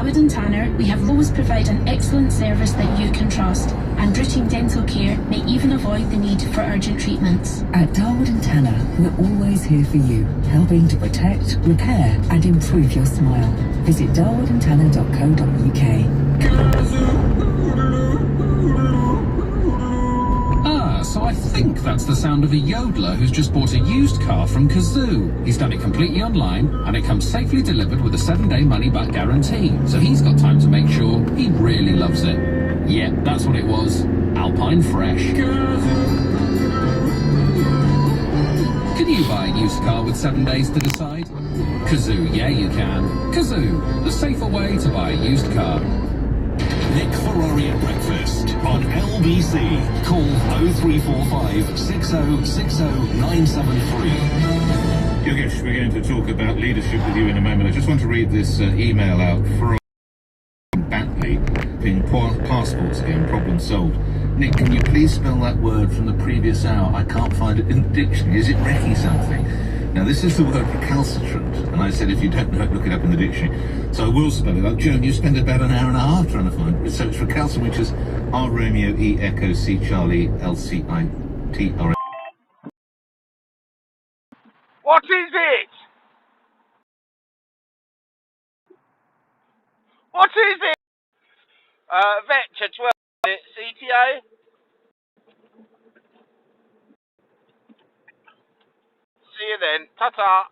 Dowd and Tanner, we have always provide an excellent service that you can trust, and routine dental care may even avoid the need for urgent treatments. At Darwood and Tanner, we're always here for you, helping to protect, repair and improve your smile. Visit darwoodandtanner.co.uk. So I think that's the sound of a yodeler who's just bought a used car from Kazoo. He's done it completely online, and it comes safely delivered with a 7-day money-back guarantee. So he's got time to make sure he really loves it. Yeah, that's what it was. Alpine Fresh. Can you buy a used car with 7 days to decide? Kazoo, yeah you can. Kazoo, the safer way to buy a used car. Nick Ferrari at breakfast on LBC. Call 0345 6060 973. Yogesh, we're going to talk about leadership with you in a moment. I just want to read this email out from Batley, being passports again, problem solved. Nick, can you please spell that word from the previous hour? I can't find it in the dictionary. Is it recce something? Now, this is the word recalcitrant, and I said if you don't know it, look it up in the dictionary. So I will spell it out. Joan, you spend about an hour and a half trying to find it. So it's recalcitrant, which is R Romeo E Echo C Charlie L C I T R. What is it? What is it? Vector 12, CTO. See you then. Ta-ta.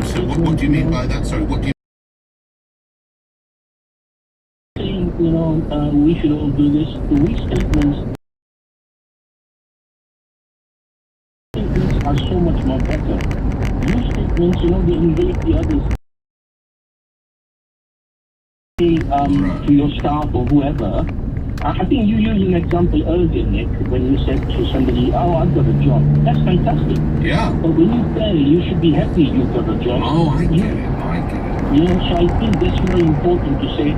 So what do you mean by that? Sorry, what do you we should all do this. The restatements are so much more better. Restatements, they invade the others. To your staff or whoever. I think you used an example earlier, Nick, when you said to somebody, oh, I've got a job. That's fantastic. Yeah. But when you fail, you should be happy you've got a job. Oh, I get it. So I think that's very important to say,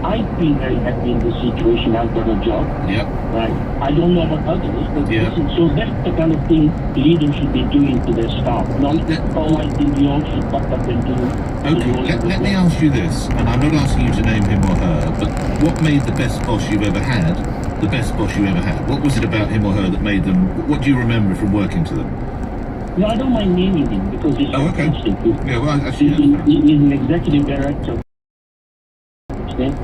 I feel very happy in this situation. I've got a job. Yep. Right. I don't know about others, but listen, so that's the kind of thing leaders should be doing to their staff. Not, I think we all should buck up and do. Okay, let me ask you this, and I'm not asking you to name him or her, but what made the best boss you've ever had the best boss you ever had? What was it about him or her that made them, what do you remember from working to them? No, I don't mind naming him because it's fantastic. Yeah, well, actually, he's an executive director. His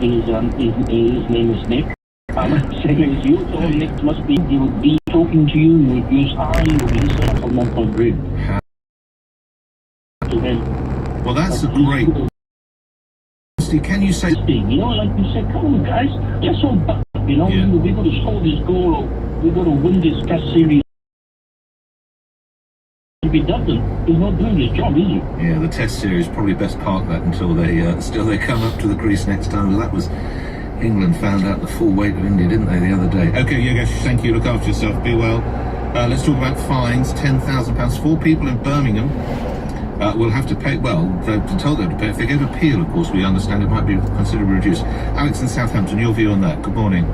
name is Nick. I'm saying you, so Nick must be, he would be talking to you, you would use I, you would use from 1.3. Well, that's a great. Can you say? Like you said, come on, guys, just so back. We've got to score this goal, or we've got to win this test series. If he doesn't, he's not doing his job, is he? Yeah, the test series probably best park that until they come up to the crease next time. Well, that was England found out the full weight of India, didn't they, the other day? Okay, Yogesh, thank you. Look after yourself. Be well. Let's talk about fines. £10,000. 4 people in Birmingham will have to pay. Well, they're told they have to pay. If they go to appeal, of course, we understand it might be considerably reduced. Alex in Southampton, your view on that? Good morning.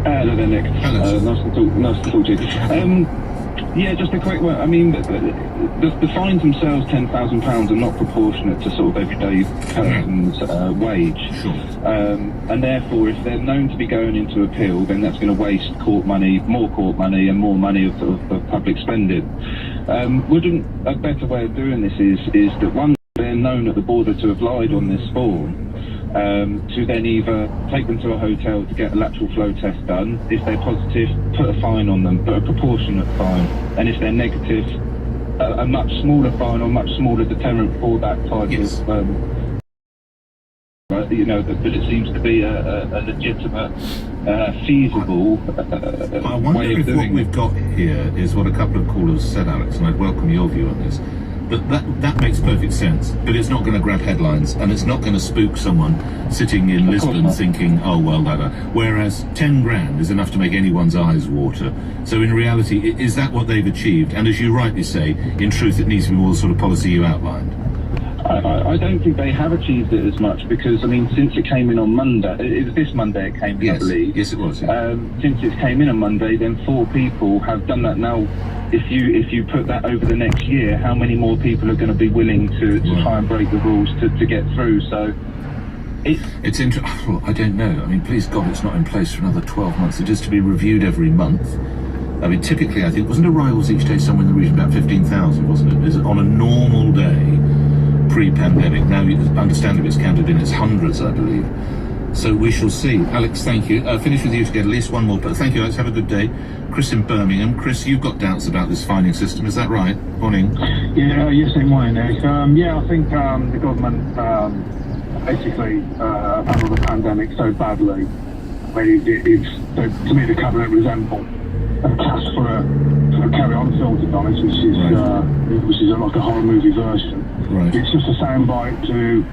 Hello there, Nick. Hello. Nice to talk to you. Yeah, just a quick one. I mean, the fines themselves, £10,000, are not proportionate to sort of everyday person's wage. Sure. And therefore, if they're known to be going into appeal, then that's going to waste court money, and more money of public spending. Wouldn't a better way of doing this is that once they're known at the border to have lied on this form, to then either take them to a hotel to get a lateral flow test done. If they're positive, put a fine on them, but a proportionate fine. And if they're negative, a much smaller fine or much smaller deterrent for that type of, but it seems to be a legitimate, feasible I wonder way of if doing what we've got here is what a couple of callers said, Alex, and I'd welcome your view on this. But that makes perfect sense, but it's not going to grab headlines, and it's not going to spook someone sitting in Lisbon thinking, oh, well, whereas 10 grand is enough to make anyone's eyes water. So in reality, is that what they've achieved? And as you rightly say, in truth, it needs to be more the sort of policy you outlined. I don't think they have achieved it as much because, I mean, since it came in on Monday, it was this Monday it came in, Yes. I believe. Yes, it was. Yeah. Since it came in on Monday, then 4 people have done that. Now, if you put that over the next year, how many more people are going to be willing to try and break the rules to get through? So It's interesting. Well, I don't know. I mean, please God, it's not in place for another 12 months. It is to be reviewed every month. I mean, typically, I think, wasn't arrivals each day somewhere in the region about 15,000, wasn't it? Is it on a normal day, pre-pandemic? Now, understandably, it's counted in its hundreds, I believe. So we shall see. Alex, thank you. Finish with you to get at least one more. But thank you, Alex. Have a good day. Chris in Birmingham. Chris, you've got doubts about this fining system. Is that right? Morning. Yeah, yes, in morning, Nick. Yeah, I think the government basically handled the pandemic so badly. I mean, to me, the cabinet resembled a cast for a carry-on film, to be honest, which is like a horror movie version. Right. It's just a soundbite to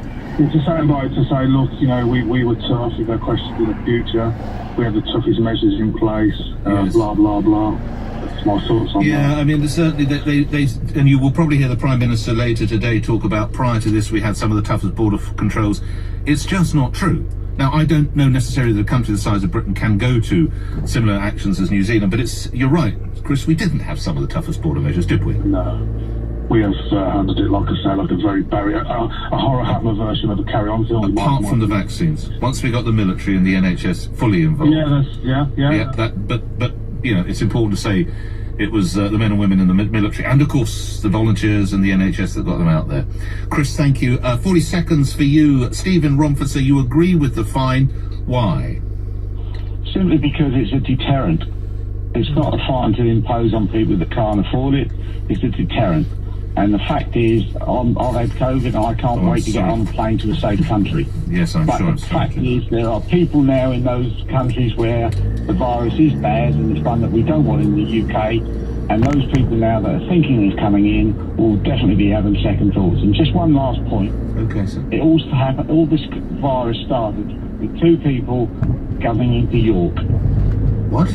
say, look, you know, we were tough. If there are questions in the future, we have the toughest measures in place. Yes. Blah blah blah. That's my thoughts on that. Yeah, I mean, certainly they and you will probably hear the Prime Minister later today talk about, prior to this we had some of the toughest border controls. It's just not true. Now, I don't know necessarily that a country the size of Britain can go to similar actions as New Zealand, but you're right, Chris, we didn't have some of the toughest border measures, did we? No. We have handled it, like I say, like a very a horror hammer version of a carry-on film. Apart from the vaccines, once we got the military and the NHS fully involved. Yeah. But you know, it's important to say it was the men and women in the military, and of course the volunteers and the NHS that got them out there. Chris, thank you. 40 seconds for you, Stephen Romford. So you agree with the fine? Why? Simply because it's a deterrent. It's not a fine to impose on people that can't afford it. It's a deterrent. And the fact is, I've had COVID and I can't wait to get on a plane to a safe country. Yes, I'm but sure. The fact is, there are people now in those countries where the virus is bad and it's one that we don't want in the UK. And those people now that are thinking it's coming in will definitely be having second thoughts. And just one last point. Okay, sir. It also happened, all this virus started with 2 people coming into York. What?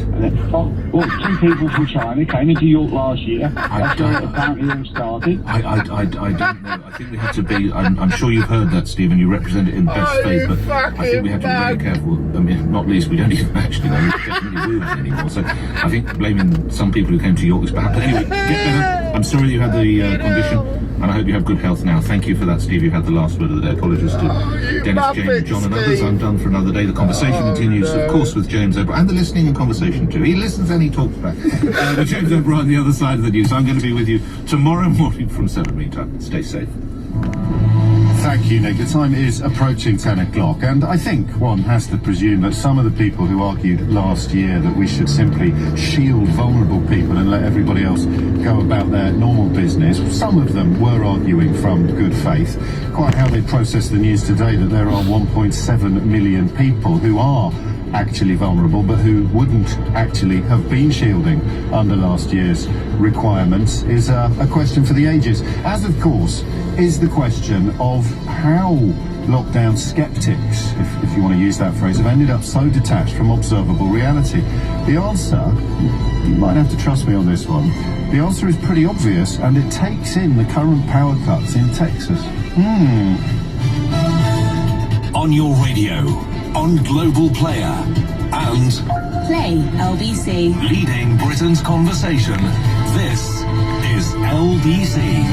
Well, 2 people from China came into York last year. That's where it apparently all started. I don't know. I think we have to be. I'm sure you've heard that, Stephen. You represent it in best faith, but I think we have to be very careful. I mean, not least, we don't even actually know who's definitely with anymore. So I think blaming some people who came to York is perhaps. Anyway, get better. I'm sorry you had the condition, and I hope you have good health now. Thank you for that, Steve. You've had the last word of the day. Apologies to Dennis, James, John, and others. I'm done for another day. The conversation continues, of course, with James O'Brien, and the listening and conversation too. He listens and he talks back. With James O'Brien, the other side of the news. I'm going to be with you tomorrow morning from 7. Meantime, stay safe. Thank you, Nick. The time is approaching 10 o'clock, and I think one has to presume that some of the people who argued last year that we should simply shield vulnerable people and let everybody else go about their normal business, some of them were arguing from good faith. Quite how they process the news today that there are 1.7 million people who are actually vulnerable, but who wouldn't actually have been shielding under last year's requirements is a question for the ages. As, of course, is the question of how lockdown skeptics, if you want to use that phrase, have ended up so detached from observable reality. The answer, you might have to trust me on this one, the answer is pretty obvious, and it takes in the current power cuts in Texas. On your radio, on Global Player, and Play LBC. leading Britain's conversation. This is LBC.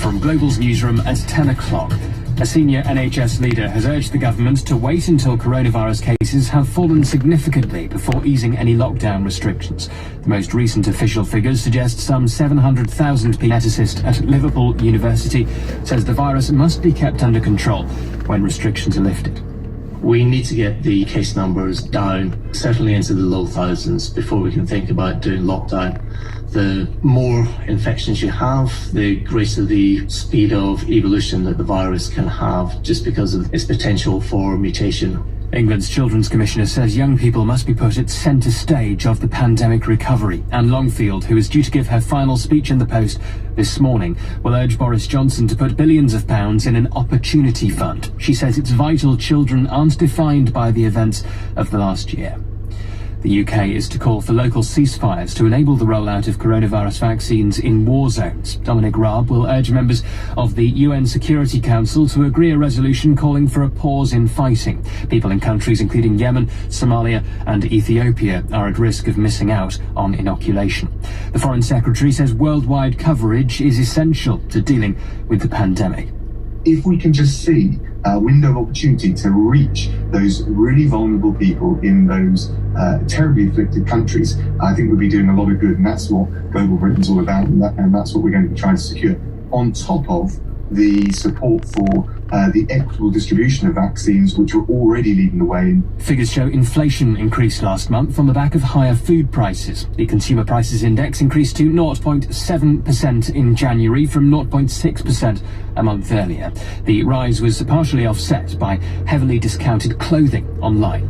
From Global's newsroom at 10 o'clock. A senior NHS leader has urged the government to wait until coronavirus cases have fallen significantly before easing any lockdown restrictions. The most recent official figures suggest some 700,000 people. Geneticist at Liverpool University says the virus must be kept under control when restrictions are lifted. We need to get the case numbers down, certainly into the low thousands, before we can think about doing lockdown. The more infections you have, the greater the speed of evolution that the virus can have, just because of its potential for mutation. England's Children's Commissioner says young people must be put at centre stage of the pandemic recovery. Anne Longfield, who is due to give her final speech in the Post this morning, will urge Boris Johnson to put billions of pounds in an opportunity fund. She says it's vital children aren't defined by the events of the last year. The UK is to call for local ceasefires to enable the rollout of coronavirus vaccines in war zones. Dominic Raab will urge members of the UN Security Council to agree a resolution calling for a pause in fighting. People in countries including Yemen, Somalia and Ethiopia are at risk of missing out on inoculation. The Foreign Secretary says worldwide coverage is essential to dealing with the pandemic. If we can just see a window of opportunity to reach those really vulnerable people in those terribly afflicted countries, I think we'll be doing a lot of good, and that's what Global Britain's all about, and that's what we're going to be trying to secure, on top of the support for the equitable distribution of vaccines, which are already leading the way. Figures show inflation increased last month on the back of higher food prices. The Consumer Prices Index increased to 0.7% in January from 0.6% a month earlier. The rise was partially offset by heavily discounted clothing online.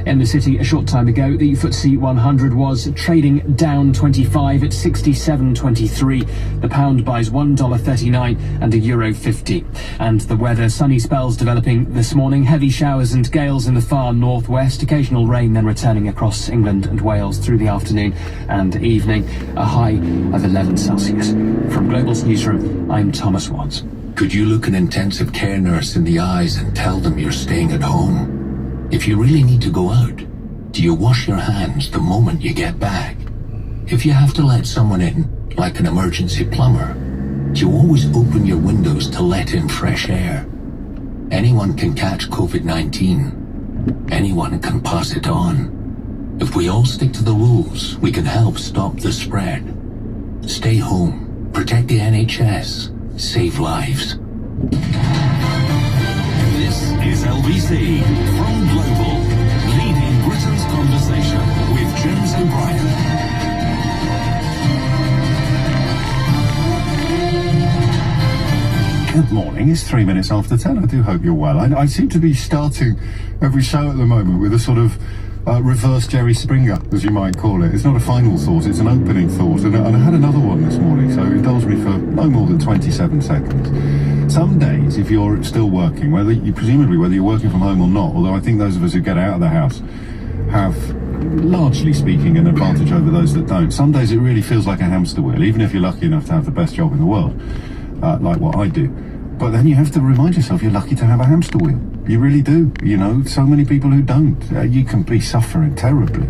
In the city a short time ago, the FTSE 100 was trading down 25 at 67.23. The pound buys $1.39 and €1.50. And the weather, sunny spells developing this morning, heavy showers and gales in the far northwest, occasional rain then returning across England and Wales through the afternoon and evening, a high of 11 Celsius. From Global's newsroom, I'm Thomas Watts. Could you look an intensive care nurse in the eyes and tell them you're staying at home? If you really need to go out, do you wash your hands the moment you get back? If you have to let someone in, like an emergency plumber, do you always open your windows to let in fresh air? Anyone can catch COVID-19. Anyone can pass it on. If we all stick to the rules, we can help stop the spread. Stay home, protect the NHS, save lives. This is LBC from Global, leading Britain's conversation with James O'Brien. Good morning, it's 3 minutes after 10. I do hope you're well. I seem to be starting every show at the moment with a sort of reverse Jerry Springer, as you might call it. It's not a final thought, it's an opening thought. And I had another one this morning, so indulge me for no more than 27 seconds. Some days, if you're still working, whether you're working from home or not, although I think those of us who get out of the house have, largely speaking, an advantage over those that don't. Some days it really feels like a hamster wheel, even if you're lucky enough to have the best job in the world, like what I do. But then you have to remind yourself you're lucky to have a hamster wheel. You really do. You know, so many people who don't. You can be suffering terribly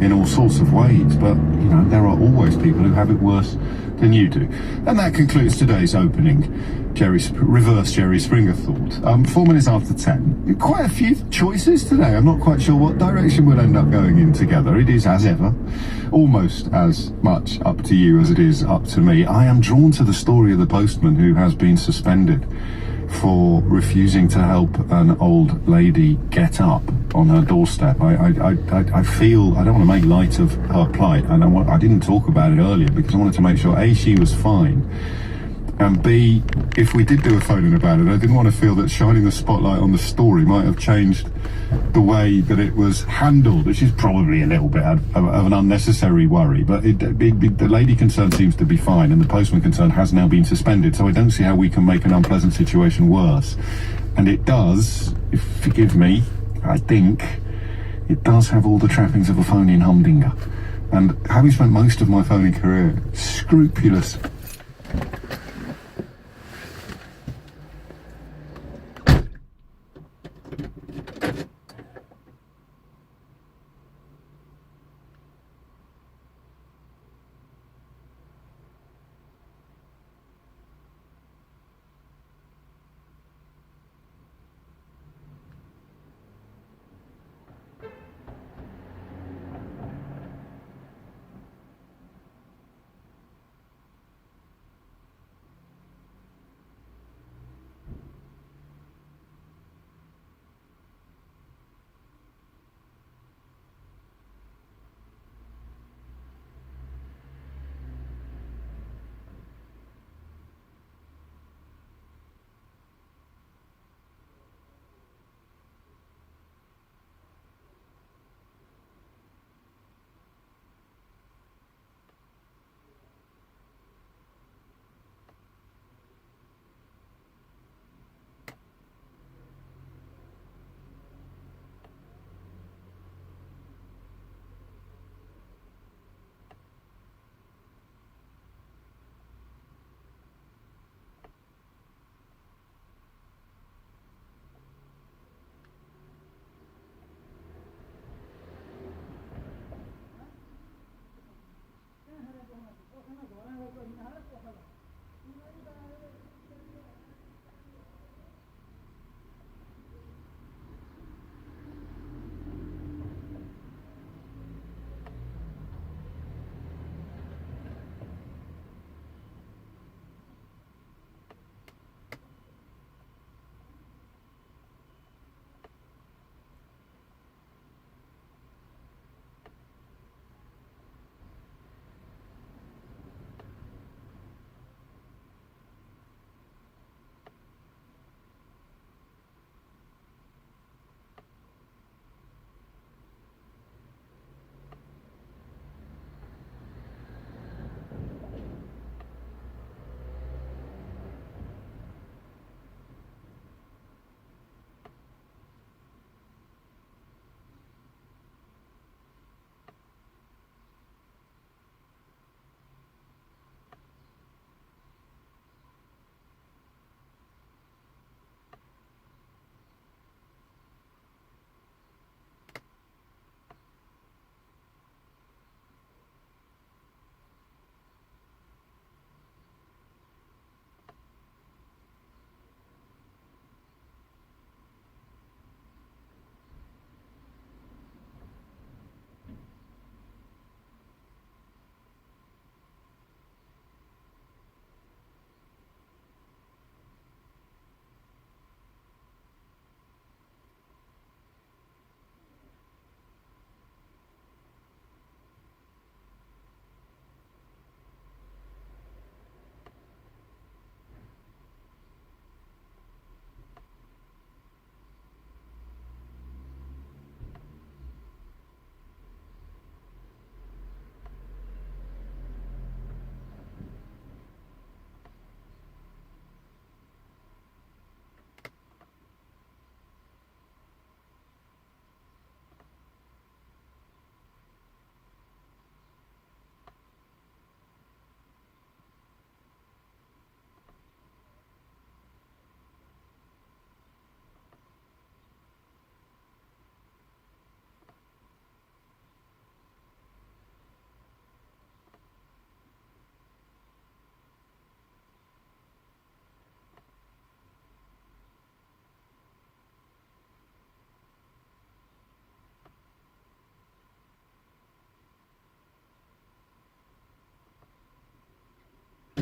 in all sorts of ways, but, you know, there are always people who have it worse than you do. And that concludes today's opening reverse Jerry Springer thought. 4 minutes after 10. Quite a few choices today. I'm not quite sure what direction we'll end up going in together. It is, as ever, almost as much up to you as it is up to me. I am drawn to the story of the postman who has been suspended for refusing to help an old lady get up on her doorstep. I feel, I don't want to make light of her plight, and I didn't talk about it earlier because I wanted to make sure, A, she was fine, and B, if we did do a phone-in about it, I didn't want to feel that shining the spotlight on the story might have changed the way that it was handled, which is probably a little bit of an unnecessary worry. But the lady concerned seems to be fine, and the postman concerned has now been suspended, so I don't see how we can make an unpleasant situation worse. And it does, if forgive me, I think, it does have all the trappings of a phone-in humdinger. And having spent most of my phoning career scrupulous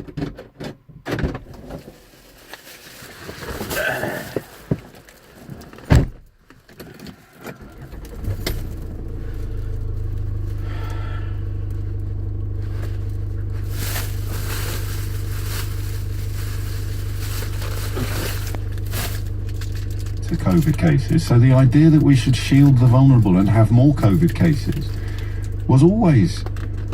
To COVID cases. So the idea that we should shield the vulnerable and have more COVID cases was always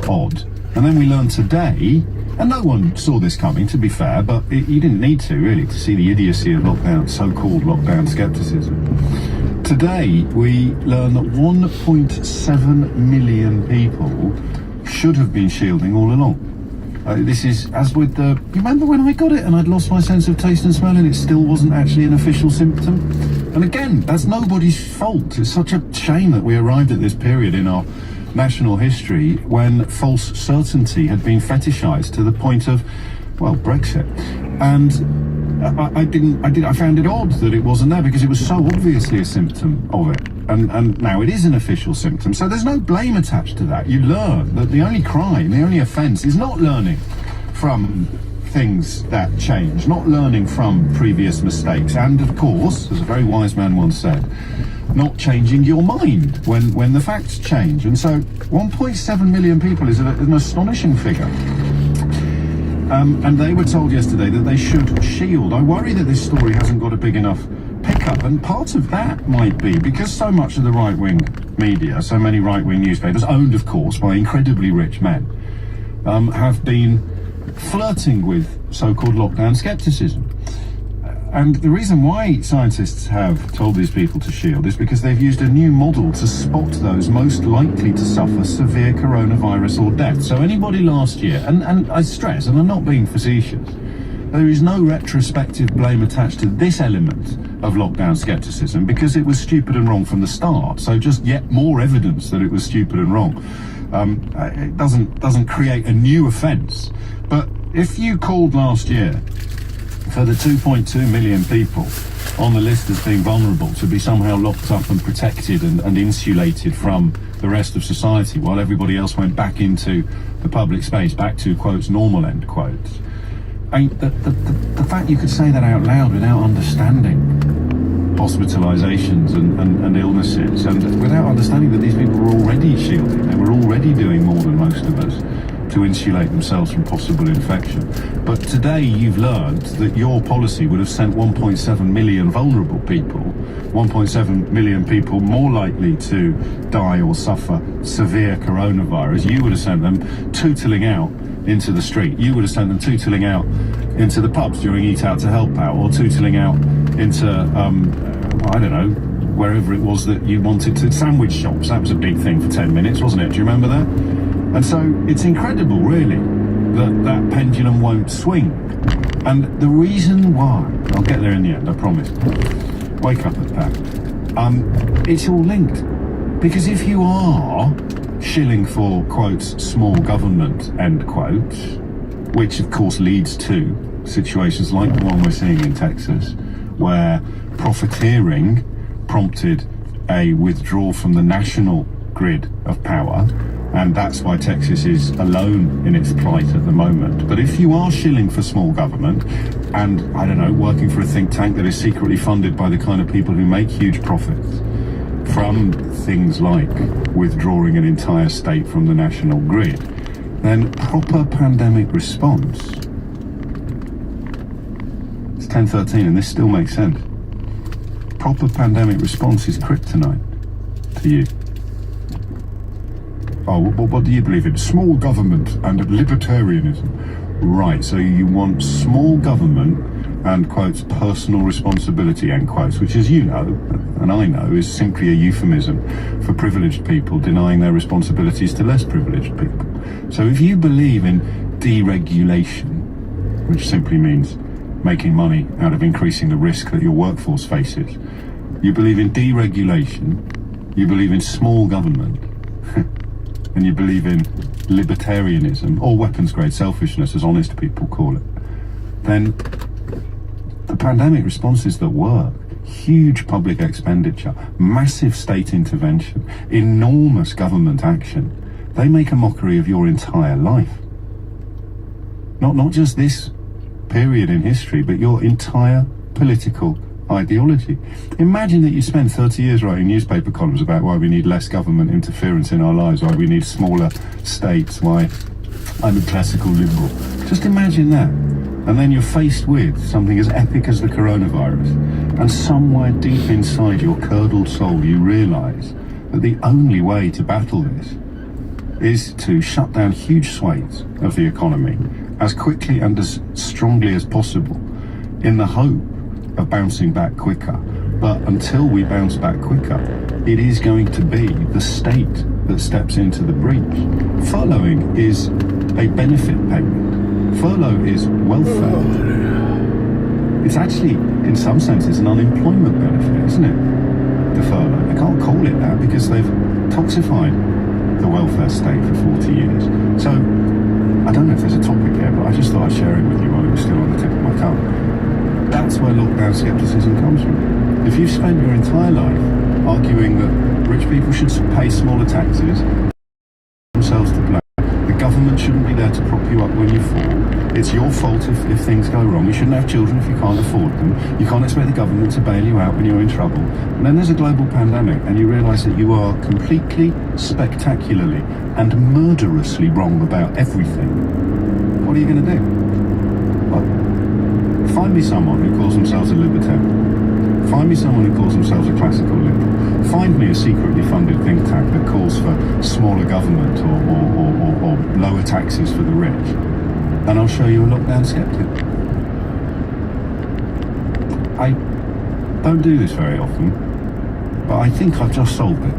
odd. And then we learned today, and no one saw this coming, to be fair, but you didn't need to, really, to see the idiocy of lockdown, so-called lockdown scepticism. Today, we learn that 1.7 million people should have been shielding all along. This is, as with the... You remember when I got it and I'd lost my sense of taste and smell and it still wasn't actually an official symptom? And again, that's nobody's fault. It's such a shame that we arrived at this period in our national history when false certainty had been fetishized to the point of, well, Brexit. And I found it odd that it wasn't there because it was so obviously a symptom of it. And now it is an official symptom. So there's no blame attached to that. You learn that the only crime, the only offence is not learning from things that change, not learning from previous mistakes. And of course, as a very wise man once said, not changing your mind when the facts change. And so 1.7 million people is an astonishing figure. And they were told yesterday that they should shield. I worry that this story hasn't got a big enough pickup, and part of that might be because so much of the right-wing media, so many right-wing newspapers, owned of course by incredibly rich men, have been flirting with so-called lockdown scepticism. And the reason why scientists have told these people to shield is because they've used a new model to spot those most likely to suffer severe coronavirus or death. So anybody last year, and I stress, and I'm not being facetious, there is no retrospective blame attached to this element of lockdown scepticism because it was stupid and wrong from the start. So just yet more evidence that it was stupid and wrong. It doesn't create a new offence. But if you called last year for the 2.2 million people on the list as being vulnerable to be somehow locked up and protected and insulated from the rest of society while everybody else went back into the public space, back to, quotes, normal, end quotes. The fact you could say that out loud without understanding hospitalizations and illnesses, and without understanding that these people were already shielding, they were already doing more than most of us to insulate themselves from possible infection. But today you've learned that your policy would have sent 1.7 million vulnerable people, 1.7 million people more likely to die or suffer severe coronavirus. You would have sent them tootling out into the street. You would have sent them tootling out into the pubs during Eat Out to Help Out, or tootling out into, I don't know, wherever it was that you wanted to, sandwich shops. That was a big thing for 10 minutes, wasn't it? Do you remember that? And so it's incredible, really, that pendulum won't swing. And the reason why, I'll get there in the end, I promise. Wake up at that. It's all linked. Because if you are shilling for, quotes, small government, end quotes, which of course leads to situations like the one we're seeing in Texas, where profiteering prompted a withdrawal from the national grid of power, and that's why Texas is alone in its plight at the moment. But if you are shilling for small government and, I don't know, working for a think tank that is secretly funded by the kind of people who make huge profits from things like withdrawing an entire state from the national grid, then proper pandemic response, it's 10:13 and this still makes sense. Proper pandemic response is kryptonite to you. Oh, what do you believe in? Small government and libertarianism. Right, so you want small government and, quotes, personal responsibility, end quotes, which, as you know, and I know, is simply a euphemism for privileged people denying their responsibilities to less privileged people. So if you believe in deregulation, which simply means making money out of increasing the risk that your workforce faces, you believe in deregulation, you believe in small government, and you believe in libertarianism, or weapons-grade selfishness, as honest people call it, then the pandemic responses that work, huge public expenditure, massive state intervention, enormous government action, they make a mockery of your entire life. Not just this period in history, but your entire political ideology. Imagine that you spent 30 years writing newspaper columns about why we need less government interference in our lives, why we need smaller states, why I'm a classical liberal. Just imagine that. And then you're faced with something as epic as the coronavirus, and somewhere deep inside your curdled soul you realise that the only way to battle this is to shut down huge swathes of the economy as quickly and as strongly as possible, in the hope of bouncing back quicker. But until we bounce back quicker, it is going to be the state that steps into the breach. Furloughing is a benefit payment. Furlough is welfare. It's actually, in some senses, an unemployment benefit, isn't it? The furlough. They can't call it that because they've toxified the welfare state for 40 years. So, I don't know if there's a topic here, but I just thought I'd share it with you while it was still on the tip of my tongue. That's where lockdown scepticism comes from. If you've spent your entire life arguing that rich people should pay smaller taxes, themselves to blame, the government shouldn't be there to prop you up when you fall, it's your fault if things go wrong, you shouldn't have children if you can't afford them, you can't expect the government to bail you out when you're in trouble, and then there's a global pandemic and you realise that you are completely, spectacularly and murderously wrong about everything, what are you going to do? Well, find me someone who calls themselves a libertarian. Find me someone who calls themselves a classical liberal. Find me a secretly funded think tank that calls for smaller government or lower taxes for the rich. And I'll show you a lockdown skeptic. I don't do this very often, but I think I've just solved it.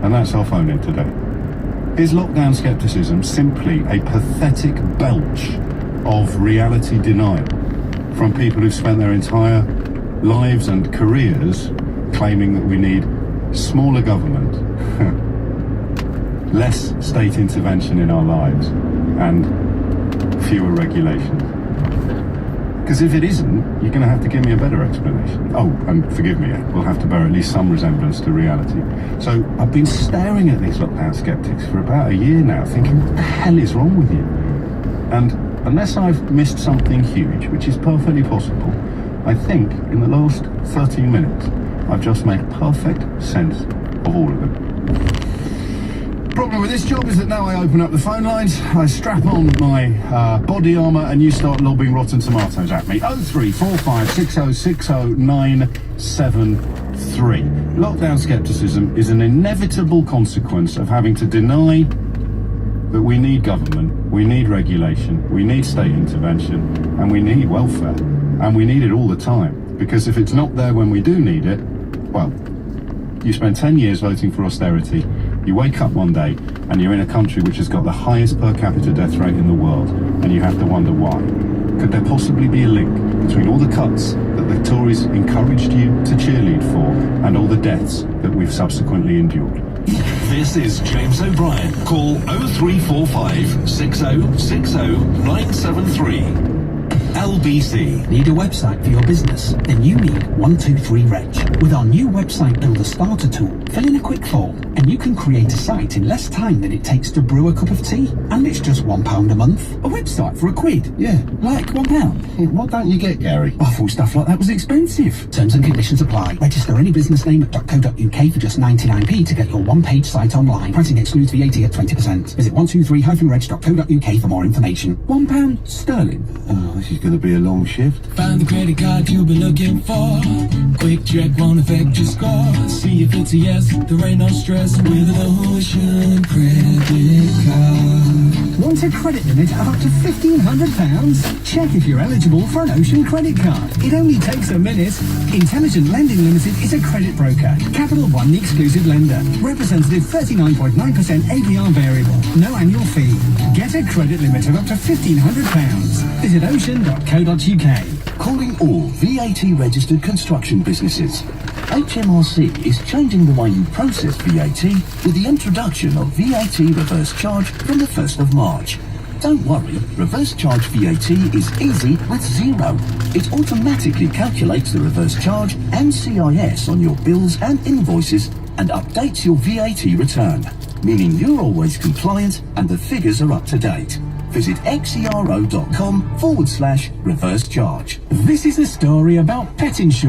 And that's our phone in today. Is lockdown skepticism simply a pathetic belch of reality denial from people who've spent their entire lives and careers claiming that we need smaller government, less state intervention in our lives, and fewer regulations? Because if it isn't, you're going to have to give me a better explanation. Oh, and forgive me, we'll have to bear at least some resemblance to reality. So I've been staring at these lockdown skeptics for about a year now, thinking, what the hell is wrong with you? And unless I've missed something huge, which is perfectly possible, I think in the last 13 minutes, I've just made perfect sense of all of them. Problem with this job is that now I open up the phone lines, I strap on my body armour, and you start lobbing rotten tomatoes at me. 03456060973. Lockdown scepticism is an inevitable consequence of having to deny that we need government, we need regulation, we need state intervention, and we need welfare. And we need it all the time. Because if it's not there when we do need it, well, you spend 10 years voting for austerity, you wake up one day and you're in a country which has got the highest per capita death rate in the world, and you have to wonder why. Could there possibly be a link between all the cuts that the Tories encouraged you to cheerlead for and all the deaths that we've subsequently endured? This is James O'Brien. Call 0345 6060 973. LBC. Need a website for your business? Then you need 123reg. With our new website builder starter tool, fill in a quick form and you can create a site in less time than it takes to brew a cup of tea. And it's just £1 a month. A website for £1? Yeah, like £1. What don't you get, Gary? I thought stuff like that was expensive. Terms and conditions apply. Register any business name at .co.uk for just 99p to get your one-page site online. Pricing excludes VAT at 20%. Visit 123-reg.co.uk for more information. £1 sterling. Oh, this is going to be a long shift. Find the credit card you've been looking for. Quick check won't affect your score. See if it's a yes, there ain't no stress with an Ocean credit card. Want a credit limit of up to £1,500? Check if you're eligible for an Ocean credit card. It only takes a minute. Intelligent Lending Limited is a credit broker. Capital One, the exclusive lender. Representative 39.9% APR variable. No annual fee. Get a credit limit of up to £1,500. Visit ocean.co.uk. Calling all VAT registered construction businesses. HMRC is changing the way you process VAT with the introduction of VAT reverse charge from the 1st of March. Don't worry, reverse charge VAT is easy with zero. It automatically calculates the reverse charge and CIS on your bills and invoices and updates your VAT return, meaning you're always compliant and the figures are up to date. visit xero.com/reverse charge. This is a story about pet insurance.